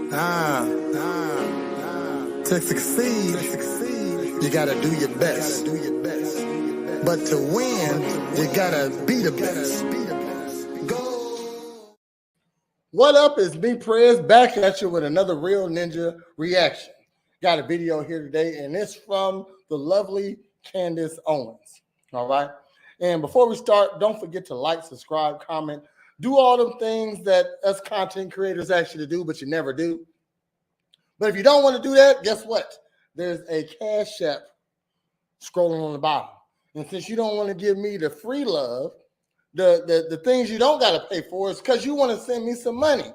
To succeed, you gotta do your best. But to win, you gotta be the best. Go. What up? It's me, Prez, back at you with another Real Ninja reaction. Got a video here today, and it's from the lovely Candace Owens. All right. And before we start, don't forget to like, subscribe, comment, do all them things that us content creators ask you to do, but you never do. But if you don't want to do that, guess what? There's a Cash App scrolling on the bottom. And since you don't want to give me the free love, the things you don't got to pay for is because you want to send me some money.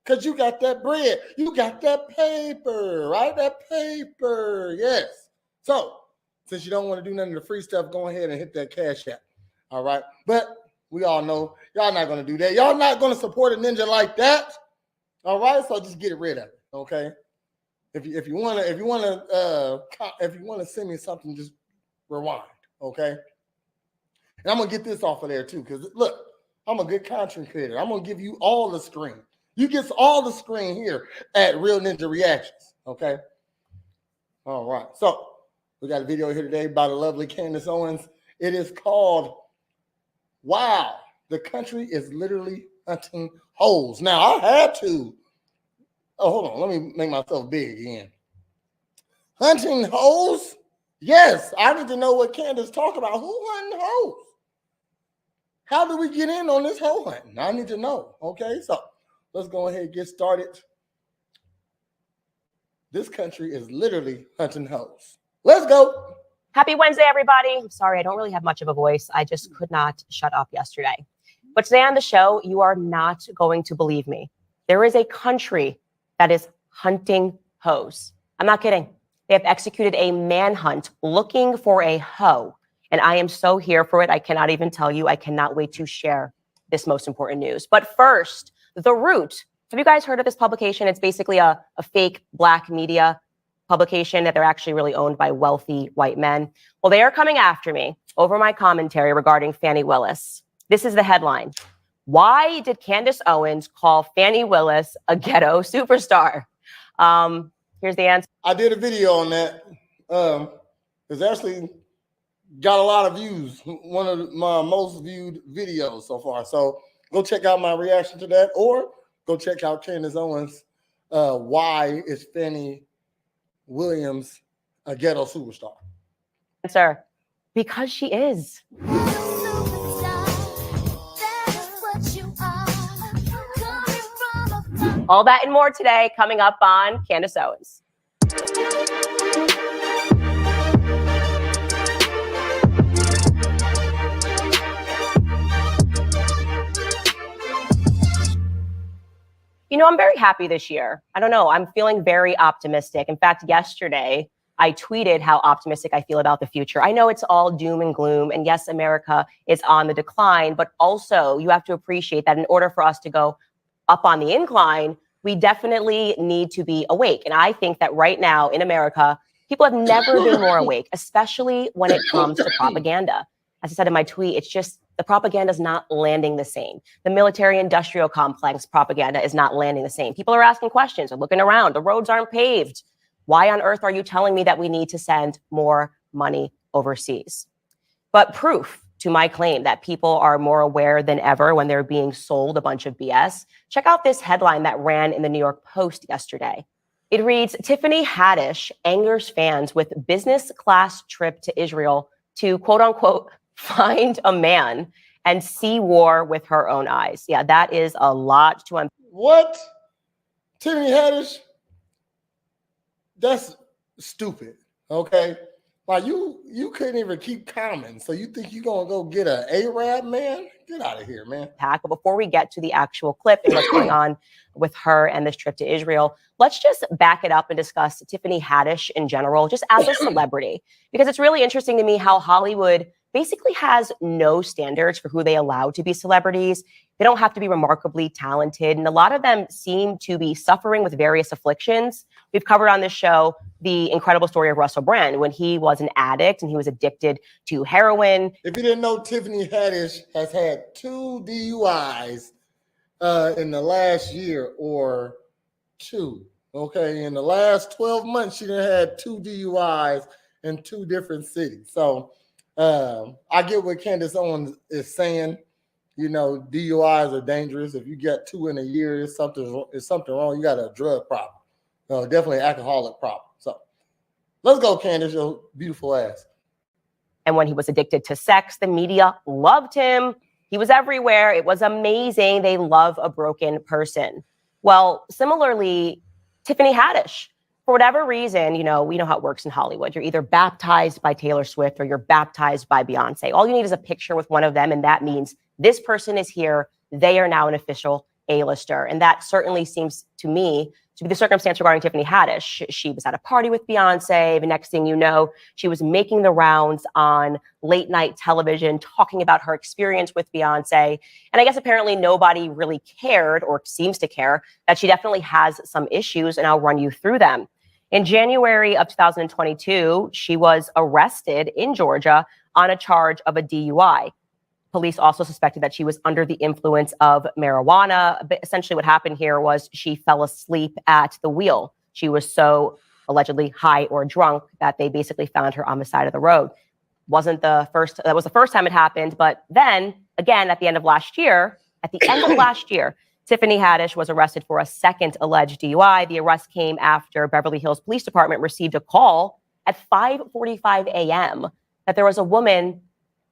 Because you got that bread. You got that paper, right? That paper, yes. So, since you don't want to do none of the free stuff, go ahead and hit that Cash App, all right? But we all know y'all not going to do that. Y'all not going to support a ninja like that, all right? So just get rid of it, okay? If you want to send me something, just rewind, okay? And I'm gonna get this off of there too, because look, I'm a good content creator. I'm gonna give you all the screen. You get all the screen here at Real Ninja Reactions, okay? All right. So we got a video here today by the lovely Candace Owens. It is called "Wow, the Country is Literally Hunting Hoes." Now I had to. Oh, hold on. Let me make myself big again. Hunting hoes? Yes, I need to know what Candace talked about. Who hunting hoes? How do we get in on this hoe hunting? I need to know. Okay, so let's go ahead and get started. This country is literally hunting hoes. Let's go. Happy Wednesday, everybody. I'm sorry, I don't really have much of a voice. I just could not shut up yesterday. But today on the show, you are not going to believe me. There is a country that is hunting hoes. I'm not kidding. They have executed a manhunt looking for a hoe. And I am so here for it. I cannot even tell you. I cannot wait to share this most important news. But first, The Root. Have you guys heard of this publication? It's basically a fake black media publication that they're actually really owned by wealthy white men. Well, they are coming after me over my commentary regarding Fani Willis. This is the headline. Why did Candace Owens call Fani Willis a ghetto superstar? Here's the answer. I did a video on that. It's actually got a lot of views. One of my most viewed videos so far. So go check out my reaction to that, or go check out Candace Owens. Why is Fani Williams a ghetto superstar? Answer. Because she is. All that and more today coming up on Candace Owens. You know, I'm very happy this year. I don't know. I'm feeling very optimistic. In fact, yesterday, I tweeted how optimistic I feel about the future. I know it's all doom and gloom. And yes, America is on the decline. But also, you have to appreciate that in order for us to go up on the incline, we definitely need to be awake. And I think that right now in America, people have never been more awake, especially when it comes to propaganda. As I said in my tweet, it's just the propaganda is not landing the same. The military-industrial complex propaganda is not landing the same. People are asking questions and looking around. The roads aren't paved. Why on earth are you telling me that we need to send more money overseas? But proof to my claim that people are more aware than ever when they're being sold a bunch of BS. Check out this headline that ran in the New York Post yesterday. It reads, Tiffany Haddish angers fans with business class trip to Israel to, quote unquote, find a man and see war with her own eyes. Yeah, that is a lot to unpack. What? Tiffany Haddish? That's stupid, okay? Like, you couldn't even keep calm. So you think you're going to go get an Arab, man? Get out of here, man. But before we get to the actual clip and what's going on with her and this trip to Israel, let's just back it up and discuss Tiffany Haddish in general, just as a celebrity. Because it's really interesting to me how Hollywood basically has no standards for who they allow to be celebrities. They don't have to be remarkably talented. And a lot of them seem to be suffering with various afflictions. We've covered on this show the incredible story of Russell Brand when he was an addict and he was addicted to heroin. If you didn't know, Tiffany Haddish has had 2 DUIs in the last year or two. Okay, in the last 12 months, she done had 2 DUIs in 2 different cities. So I get what Candace Owens is saying. You know, DUIs are dangerous. If you get 2 in a year, it's something wrong. You got a drug problem. Definitely an alcoholic problem. So let's go, Candace, your beautiful ass. And when he was addicted to sex, the media loved him. He was everywhere. It was amazing. They love a broken person. Well, similarly, Tiffany Haddish, for whatever reason, you know, we know how it works in Hollywood. You're either baptized by Taylor Swift or you're baptized by Beyonce. All you need is a picture with one of them, and that means this person is here. They are now an official A-lister. And that certainly seems to me to be the circumstance regarding Tiffany Haddish. She was at a party with Beyonce. The next thing you know, she was making the rounds on late night television, talking about her experience with Beyonce. And I guess apparently nobody really cared, or seems to care, that she definitely has some issues, and I'll run you through them. In January of 2022, she was arrested in Georgia on a charge of a DUI. Police also suspected that she was under the influence of marijuana. But essentially what happened here was she fell asleep at the wheel. She was so allegedly high or drunk that they basically found her on the side of the road. That was the first time it happened. But then again, at the end of last year, Tiffany Haddish was arrested for a second alleged DUI. The arrest came after Beverly Hills Police Department received a call at 5:45 a.m. that there was a woman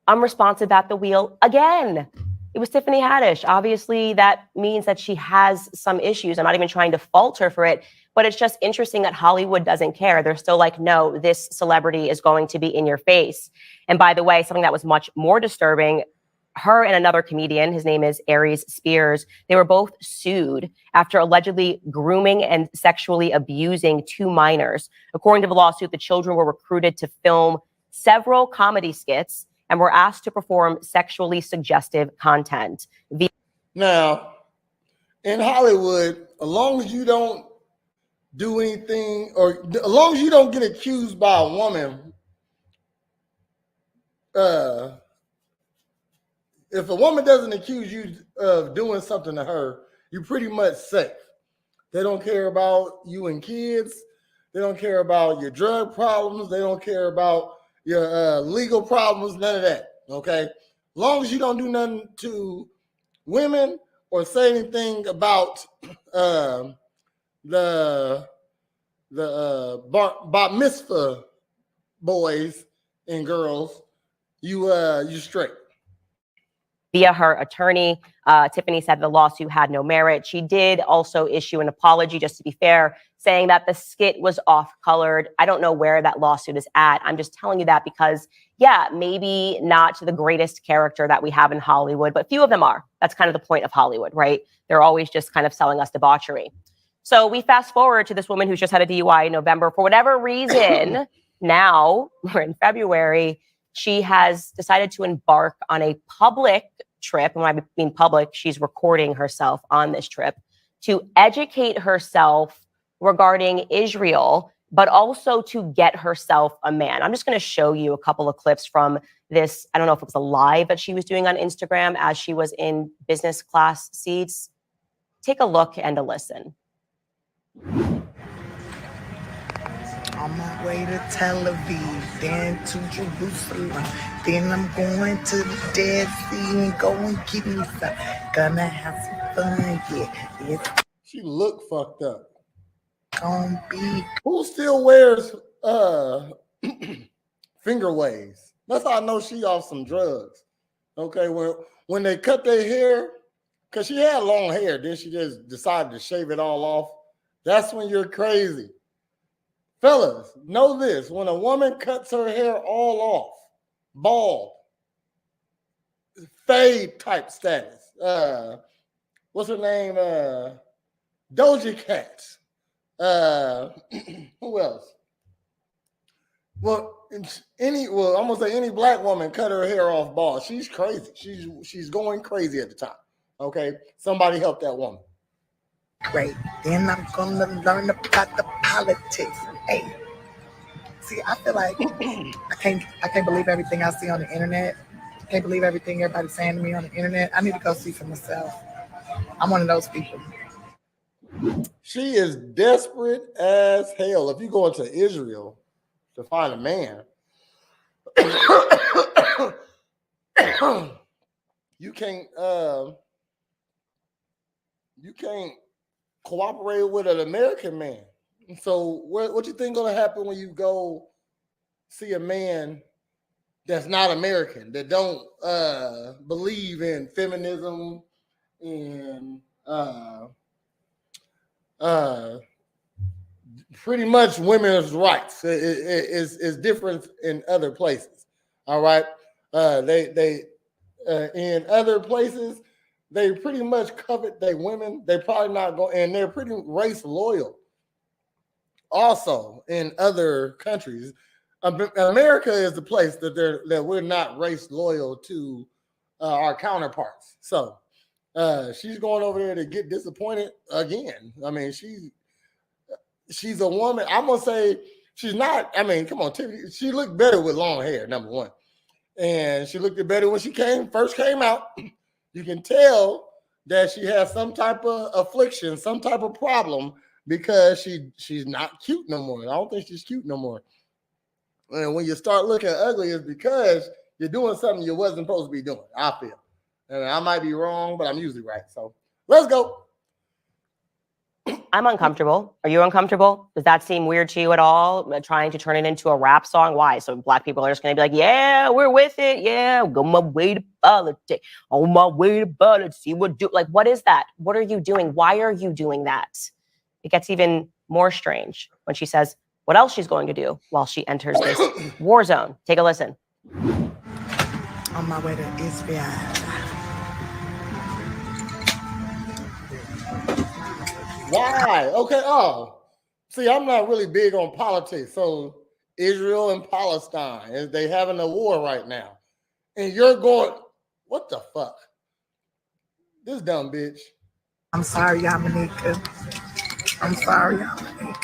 unresponsive at the wheel again. It was Tiffany Haddish. Obviously, that means that she has some issues. I'm not even trying to fault her for it, but it's just interesting that Hollywood doesn't care. They're still like, no, this celebrity is going to be in your face. And by the way, something that was much more disturbing, her and another comedian, his name is Aries Spears, they were both sued after allegedly grooming and sexually abusing 2 minors. According to the lawsuit, the children were recruited to film several comedy skits and were asked to perform sexually suggestive content. Now, in Hollywood, as long as you don't do anything, or as long as you don't get accused by a woman, if a woman doesn't accuse you of doing something to her, you're pretty much safe. They don't care about you and kids. They don't care about your drug problems. They don't care about your legal problems, none of that, okay? As long as you don't do nothing to women or say anything about the bat mitzvah boys and girls, you straight. Via her attorney, Tiffany said the lawsuit had no merit. She did also issue an apology, just to be fair, saying that the skit was off-colored. I don't know where that lawsuit is at. I'm just telling you that because, yeah, maybe not the greatest character that we have in Hollywood, but few of them are. That's kind of the point of Hollywood, right? They're always just kind of selling us debauchery. So we fast forward to this woman who's just had a DUI in November. For whatever reason, now we're in February, she has decided to embark on a public trip. And when I mean public, she's recording herself on this trip to educate herself regarding Israel, but also to get herself a man. I'm just going to show you a couple of clips from this. I don't know if it was a live that she was doing on Instagram as she was in business class seats. Take a look and a listen. On my way to Tel Aviv, then to Jerusalem, then I'm going to the Dead Sea and go and get me some. Gonna have some fun, yeah. She look fucked up. Gonna be. Who still wears finger waves? That's how I know she off some drugs. Okay, when they cut their hair, because she had long hair, then she just decided to shave it all off. That's when you're crazy. Fellas, know this. When a woman cuts her hair all off, bald, fade type status. What's her name? Doja Cat. Who else? Well, I'm gonna say any black woman cut her hair off bald. She's crazy. She's going crazy at the time. Okay, somebody help that woman. Great. Then I'm gonna learn about the politics. Hey, see, I feel like I can't believe everything I see on the internet. I can't believe everything everybody's saying to me on the internet. I need to go see for myself. I'm one of those people. She is desperate as hell. If you go into Israel to find a man, you can't cooperate with an American man. So what you think gonna happen when you go see a man that's not American, that don't believe in feminism and pretty much women's rights is different in other places. All right, they in other places they pretty much covet their women. They probably not go, and they're pretty race loyal. Also, in other countries, America is the place that we're not race loyal to our counterparts. So she's going over there to get disappointed again. I mean, she's a woman. I'm gonna say she's not. I mean, come on, Tiffany. She looked better with long hair, number one, and she looked better when she first came out. You can tell that she has some type of affliction, some type of problem, because she's not cute no more. I don't think she's cute no more. And when you start looking ugly, it's because you're doing something you wasn't supposed to be doing. I feel, and I might be wrong, but I'm usually right. So let's go. I'm uncomfortable. Are you uncomfortable? Does that seem weird to you at all? Trying to turn it into a rap song? Why? So black people are just going to be like, yeah, we're with it. Yeah, go my way to politics. On my way to politics. See what do. Like, what is that? What are you doing? Why are you doing that? It gets even more strange when she says what else she's going to do while she enters this war zone. Take a listen. On my way to Israel. Why? Okay. Oh, see, I'm not really big on politics. So Israel and Palestine, they having a war right now, and you're going, what the fuck? This dumb bitch. I'm sorry, Yamanika. I'm sorry, Yamanika.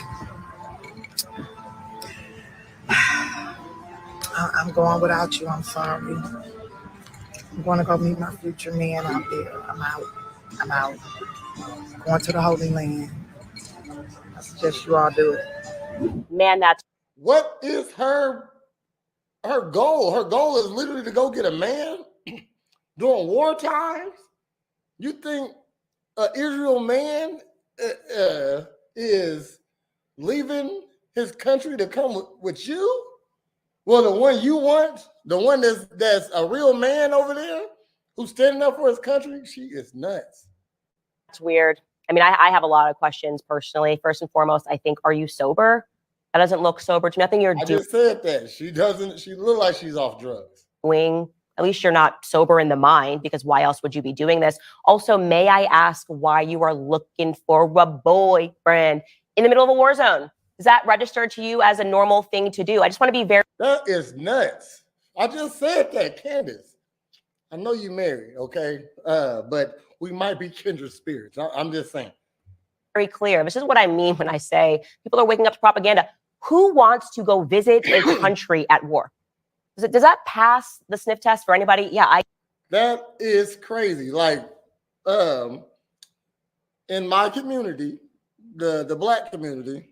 I'm going without you. I'm sorry. I'm going to go meet my future man out there. I'm out. Going to the Holy Land. I suggest you all do it. Man, that's What is her goal? Her goal is literally to go get a man during war times. You think an Israel man is leaving his country to come with you? Well, the one you want, the one that's a real man over there who's standing up for his country, she is nuts. weird. I mean, I have a lot of questions personally. First and foremost, I think, are you sober? That doesn't look sober to me. Nothing you're I just said that. She doesn't. She look like she's off drugs. doing. At least you're not sober in the mind, because why else would you be doing this? Also, may I ask why you are looking for a boyfriend in the middle of a war zone? Does that register to you as a normal thing to do? I just want to be very That is nuts. I just said that, Candace. I know you married, okay? But we might be kindred spirits. I'm just saying. very clear. This is what I mean when I say people are waking up to propaganda. Who wants to go visit a country at war? Does that pass the sniff test for anybody? Yeah, That is crazy. Like, in my community, the black community,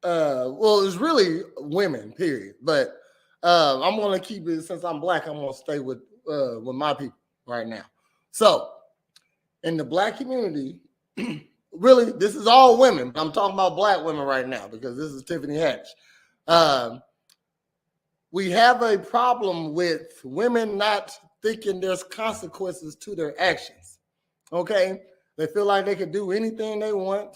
well, it's really women, period. But I'm gonna keep it, since I'm black, I'm gonna stay with my people right now. So, in the black community, really, this is all women. I'm talking about black women right now because this is Tiffany Haddish. We have a problem with women not thinking there's consequences to their actions. Okay? They feel like they can do anything they want.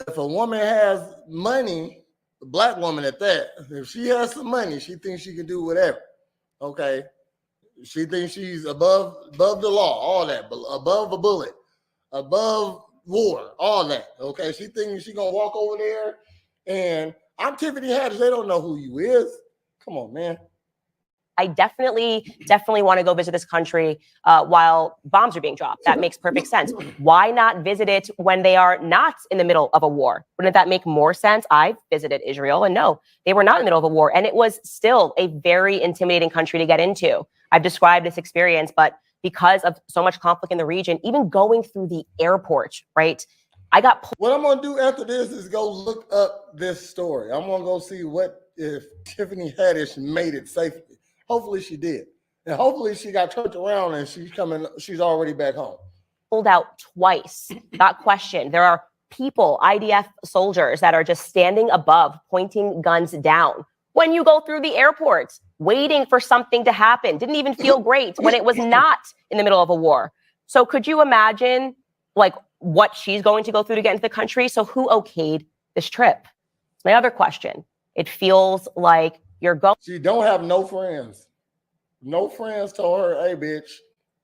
If a woman has money, a black woman at that, if she has some money, she thinks she can do whatever. Okay? She thinks she's above the law, all that, above a bullet, above war, all that. Okay? She thinks she's going to walk over there, and I'm Tiffany Haddish. They don't know who you is. Come on, man. I definitely want to go visit this country while bombs are being dropped. That makes perfect sense. Why not visit it when they are not in the middle of a war? Wouldn't that make more sense? I visited Israel, and no, they were not in the middle of a war. And it was still a very intimidating country to get into. I've described this experience, but because of so much conflict in the region, even going through the airport, right? I got What I'm gonna do after this is go look up this story. I'm gonna go see what if Tiffany Haddish made it safely. Hopefully she did, and hopefully she got turned around and she's already back home. pulled out twice, got questioned. There are people, IDF soldiers, that are just standing above, pointing guns down. When you go through the airport, waiting for something to happen, didn't even feel great when it was not in the middle of a war. So could you imagine like what she's going to go through to get into the country? So who okayed this trip? My other question. It feels like you're going. She don't have no friends. No friends told her, hey, bitch,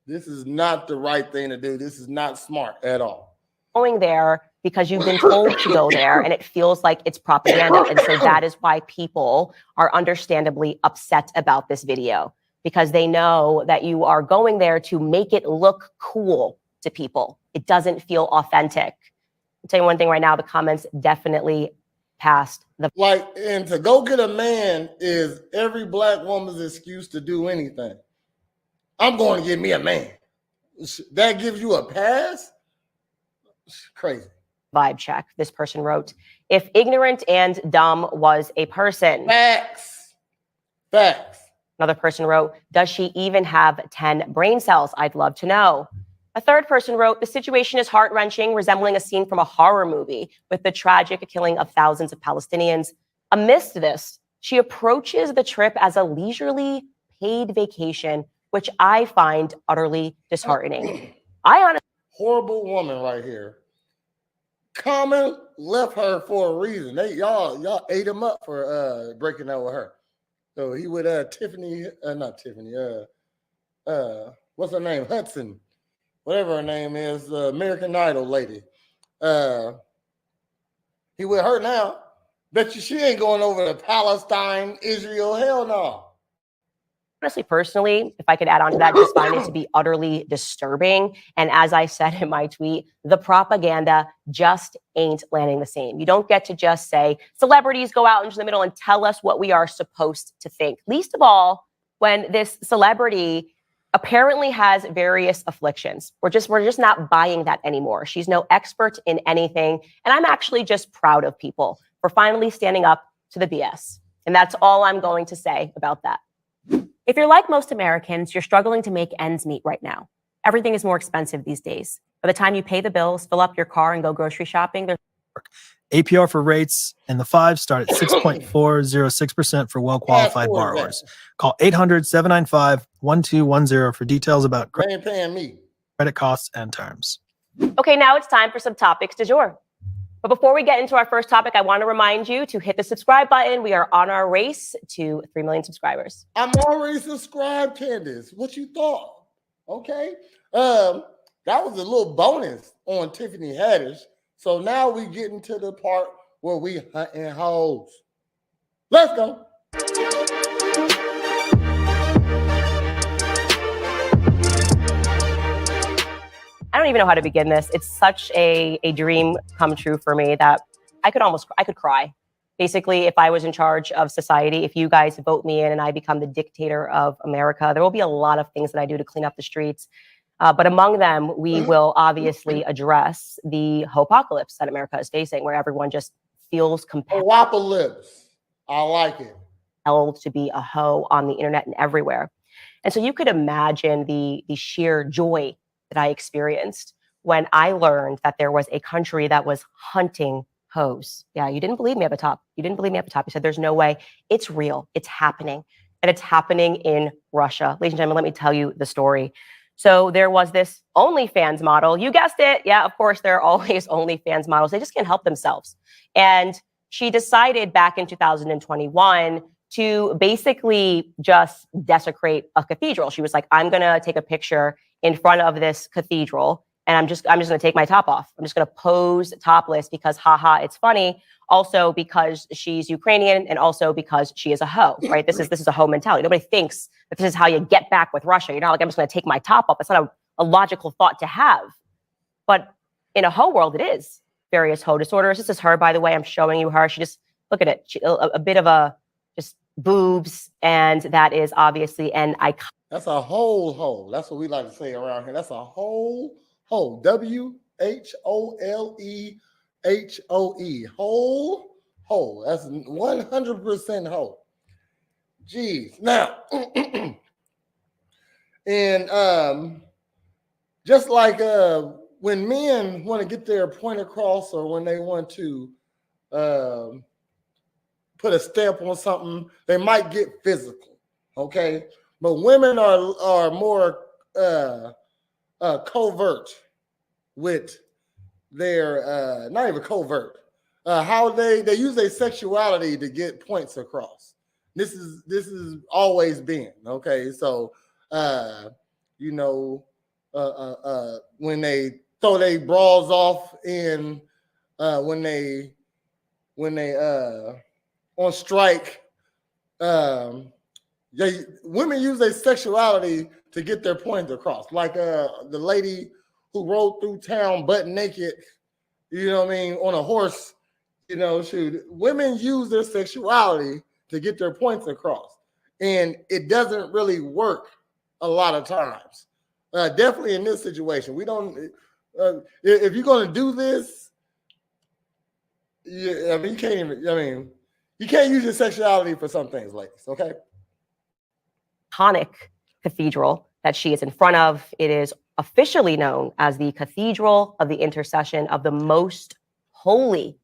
this is not the right thing to do. This is not smart at all. Going there because you've been told to go there and it feels like it's propaganda. And so that is why people are understandably upset about this video, because they know that you are going there to make it look cool to people. It doesn't feel authentic. I'll tell you one thing right now, the comments definitely passed the and to go get a man is every black woman's excuse to do anything. I'm going to get me a man. That gives you a pass? It's crazy. Vibe check. This person wrote, if ignorant and dumb was a person. Facts. Another person wrote, does she even have 10 brain cells? I'd love to know. A third person wrote, the situation is heart-wrenching, resembling a scene from a horror movie with the tragic killing of thousands of Palestinians. Amidst this, she approaches the trip as a leisurely paid vacation, which I find utterly disheartening. Horrible woman right here. Common left her for a reason. Y'all ate him up for breaking up with her. So he with what's her name? Hudson. Whatever her name is, the American Idol lady. He with her now. Bet you she ain't going over to Palestine, Israel. Hell no. Honestly, personally, if I could add on to that, just find it to be utterly disturbing. And as I said in my tweet, the propaganda just ain't landing the same. You don't get to just say celebrities go out into the middle and tell us what we are supposed to think. Least of all, when this celebrity apparently has various afflictions. We're just not buying that anymore. She's no expert in anything. And I'm actually just proud of people for finally standing up to the BS. And that's all I'm going to say about that. If you're like most Americans, you're struggling to make ends meet right now. Everything is more expensive these days. By the time you pay the bills, fill up your car, and go grocery shopping, APR for rates in the 5 start at 6.406% for well-qualified borrowers. Call 800-795-1210 for details about They ain't paying me. credit costs and terms. Okay, now it's time for some topics du jour. But before we get into our first topic, I want to remind you to hit the subscribe button. We are on our race to 3 million subscribers. I'm already subscribed, Candace. What you thought? Okay. That was a little bonus on Tiffany Haddish. So now we get into the part where we hunting hoes. Let's go. I don't even know how to begin this. It's such a dream come true for me that I could cry. Basically, if I was in charge of society, if you guys vote me in and I become the dictator of America, there will be a lot of things that I do to clean up the streets. But among them, we will obviously address the hopocalypse that America is facing, where everyone just feels compelled I like it. to be a hoe on the internet and everywhere. And so you could imagine the sheer joy that I experienced when I learned that there was a country that was hunting hoes. Yeah, you didn't believe me at the top. You said there's no way. It's real. It's happening. And it's happening in Russia. Ladies and gentlemen, let me tell you the story. So there was this OnlyFans model. You guessed it. Yeah, of course, there are always OnlyFans models. They just can't help themselves. And she decided back in 2021 to basically just desecrate a cathedral. She was like, I'm going to take a picture in front of this cathedral and I'm just going to take my top off. I'm just going to pose topless because haha, it's funny. Also because she's Ukrainian and also because she is a hoe, right? This is a hoe mentality. Nobody thinks that this is how you get back with Russia. You're not like, I'm just going to take my top off. It's not a logical thought to have. But in a hoe world, it is. Various hoe disorders. This is her, by the way. I'm showing you her. She just, look at it. She, a bit of a just boobs, and that is obviously an icon. That's a whole hole. That's what we like to say around here. That's a whole hole. WHOLEHOE. Whole hole. That's 100% hole. Jeez. Now, and just like when men want to get their point across, or when they want to put a stamp on something, they might get physical. Okay. But women are more covert with their not even covert, how they use their sexuality to get points across. This is always been okay. So you know, when they throw their bras off in when they on strike, women use their sexuality to get their point across. Like the lady who rode through town butt naked, you know what I mean, on a horse. You know, women use their sexuality to get their points across, and it doesn't really work a lot of times. Definitely in this situation, we don't. If you're going to do this, I mean, you can't even. I mean, you can't use your sexuality for some things, ladies. Okay. Iconic cathedral that she is in front of. It is officially known as the Cathedral of the Intercession of the Most Holy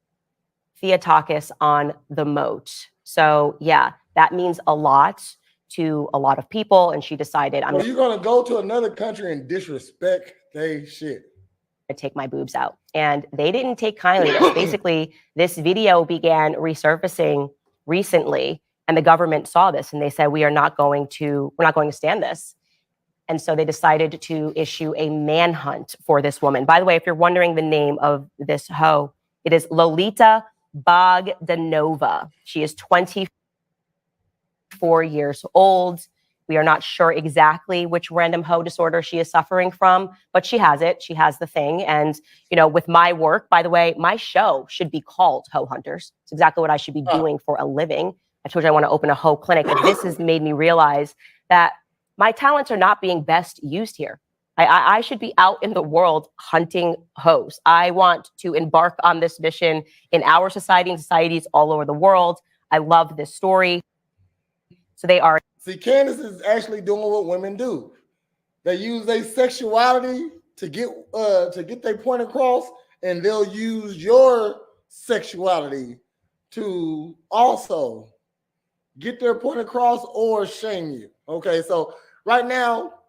Theotokos on the Moat. So yeah, that means a lot to a lot of people. And she decided, I'm you're going to go to another country and disrespect they shit. To take my boobs out. And they didn't take kindly to this. Basically, this video began resurfacing recently, and the government saw this and they said, we're not going to stand this. And so they decided to issue a manhunt for this woman. By the way, if you're wondering the name of this hoe, it is Lolita Bogdanova. She is 24 years old. We are not sure exactly which random hoe disorder she is suffering from, but she has it. She has the thing. And, you know, with my work, by the way, my show should be called Hoe Hunters. It's exactly what I should be doing for a living. I told you I want to open a hoe clinic. And this has made me realize that my talents are not being best used here. I should be out in the world hunting hoes. I want to embark on this mission in our society and societies all over the world. I love this story. So they are. See, Candace is actually doing what women do. They use their sexuality to get their point across, and they'll use your sexuality to also get their point across or shame you. Okay, so right now,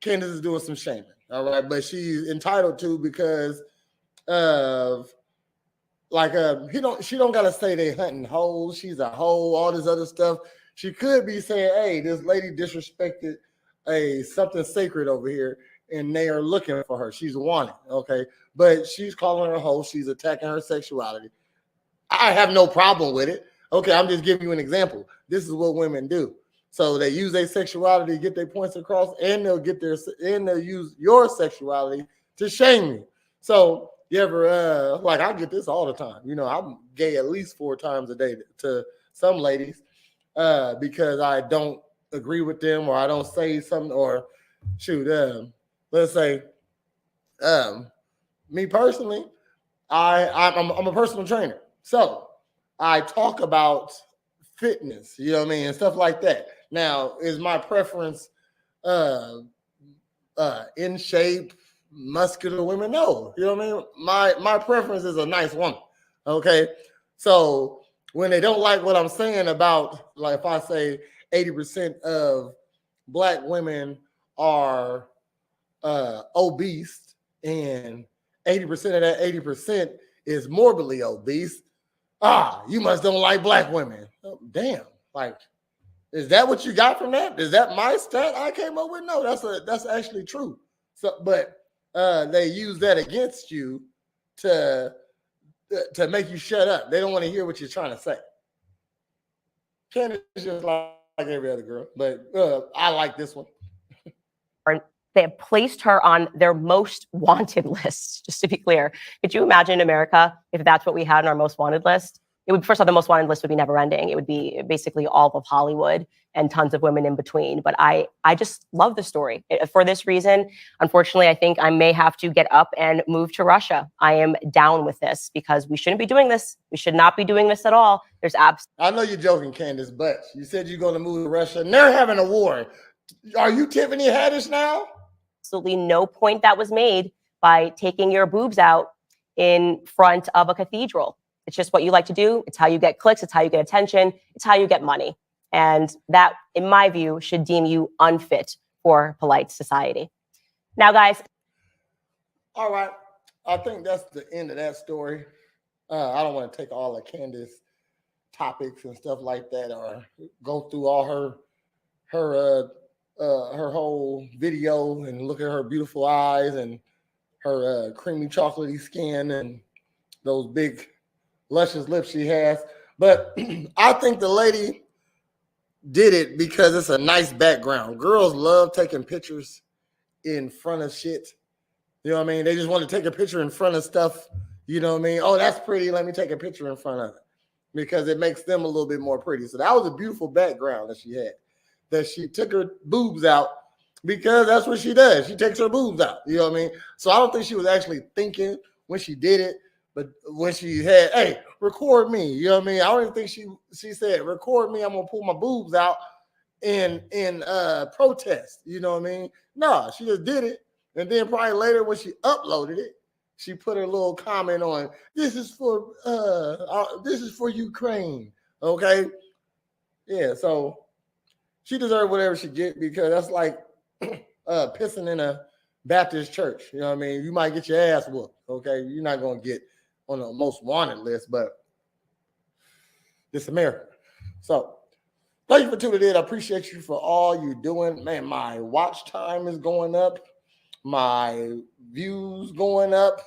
Candace is doing some shaming. All right, but she's entitled to because of she don't gotta say they hunting hoes. She's a hoe, all this other stuff. She could be saying, hey, this lady disrespected something sacred over here, and they are looking for her. She's wanted, okay? But she's calling her a hoe. She's attacking her sexuality. I have no problem with it. Okay, I'm just giving you an example. This is what women do. So they use their sexuality to get their points across, and they'll use your sexuality to shame you. So you ever I get this all the time. You know, I'm gay at least 4 times a day to some ladies. Because I don't agree with them, or I don't say something, or let's say, me personally, I'm a personal trainer, so I talk about fitness, you know what I mean, and stuff like that. Now, is my preference in shape, muscular women? No, you know what I mean. My preference is a nice woman. Okay, so when they don't like what I'm saying about, like if I say 80% of Black women are obese and 80% of that 80% is morbidly obese, you must don't like Black women. Oh, damn, like, is that what you got from that? Is that my stat I came up with? No, that's actually true. So, but they use that against you to make you shut up. They don't want to hear what you're trying to say. Candace is just like every other girl, but I like this one. They have placed her on their most wanted list, just to be clear. Could you imagine in America if that's what we had on our most wanted list? it would, first of all, the most wanted list would be never ending. It would be basically all of Hollywood and tons of women in between. But I just love the story. For this reason, unfortunately, I think I may have to get up and move to Russia. I am down with this because we shouldn't be doing this. We should not be doing this at all. There's I know you're joking, Candace, but you said you're going to move to Russia and they're having a war. Are you Tiffany Haddish now? absolutely no point that was made by taking your boobs out in front of a cathedral. It's just what you like to do. It's how you get clicks. It's how you get attention. It's how you get money. And that, in my view, should deem you unfit for polite society. Now, guys. All right. I think that's the end of that story. I don't want to take all of Candace topics and stuff like that, or go through all her whole video and look at her beautiful eyes and her creamy chocolatey skin and those big luscious lips she has. But I think the lady did it because it's a nice background. Girls love taking pictures in front of shit. You know what I mean? They just want to take a picture in front of stuff. You know what I mean? Oh, that's pretty. Let me take a picture in front of it, because it makes them a little bit more pretty. So that was a beautiful background that she had, that she took her boobs out, because that's what she does. She takes her boobs out. You know what I mean? So I don't think she was actually thinking when she did it, but when she had, hey, record me. You know what I mean? I don't even think she said, record me. I'm going to pull my boobs out in protest. You know what I mean? No, she just did it. And then probably later when she uploaded it, she put her little comment on, this is for Ukraine. Okay. Yeah. So she deserved whatever she get, because that's like pissing in a Baptist church. You know what I mean? You might get your ass whooped. Okay. You're not going to get on the most wanted list, but it's America. So thank you for tuning in. I appreciate you for all you're doing. Man, my watch time is going up. My views going up,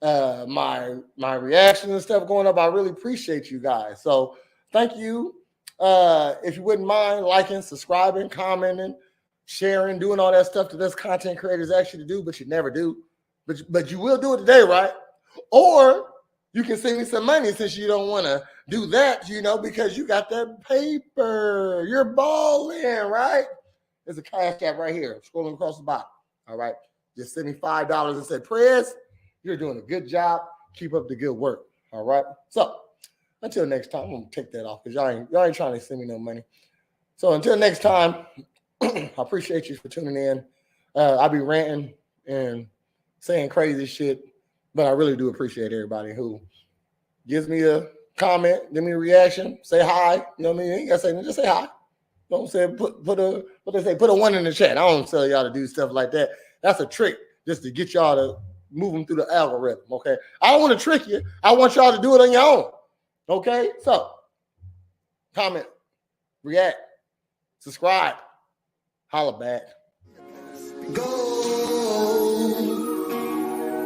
my reactions and stuff going up. I really appreciate you guys. So thank you. If you wouldn't mind liking, subscribing, commenting, sharing, doing all that stuff that us content creators actually do, but you never do. But you will do it today, right? Or you can send me some money, since you don't want to do that, you know, because you got that paper. You're balling, right? There's a Cash App right here, scrolling across the bottom. All right. Just send me $5 and say, Prez, you're doing a good job. Keep up the good work. All right. So until next time, I'm going to take that off because y'all ain't trying to send me no money. So until next time, I appreciate you for tuning in. I'll be ranting and saying crazy shit, but I really do appreciate everybody who gives me a comment, give me a reaction, say hi. You know what I mean? You ain't got to say, just say hi. Don't say put a one in the chat. I don't tell y'all to do stuff like that. That's a trick just to get y'all to move them through the algorithm. Okay. I don't want to trick you. I want y'all to do it on your own. Okay. So comment, react, subscribe, holla back. Go.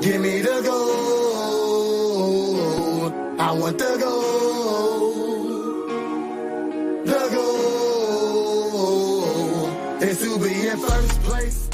Give me the gold. I want the gold. The gold. Is to be in first place.